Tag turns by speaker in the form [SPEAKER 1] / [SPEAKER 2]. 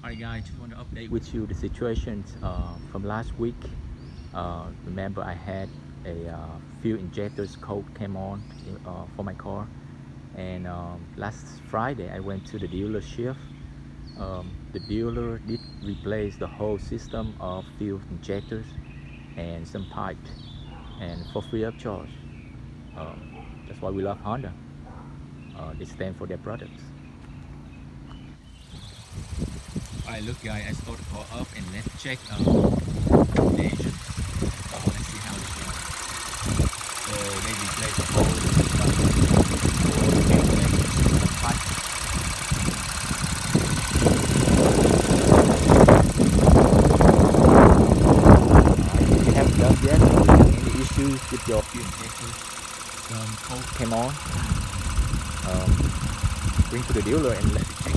[SPEAKER 1] Alright guys, just want to update with you the situation from last week. Remember I had a few injectors coat came on for my car, and last Friday I went to the dealership. The dealer did replace the whole system of fuel injectors and some pipes, and for free of charge. That's why we love Honda. They stand for their products. Alright, look guys, I start the car up and let's check the engine. Let's see how this goes. So they replaced the whole system pipe. If you haven't done yet, any issues with your fuel injectors, some coat came on, bring to the dealer and let it check.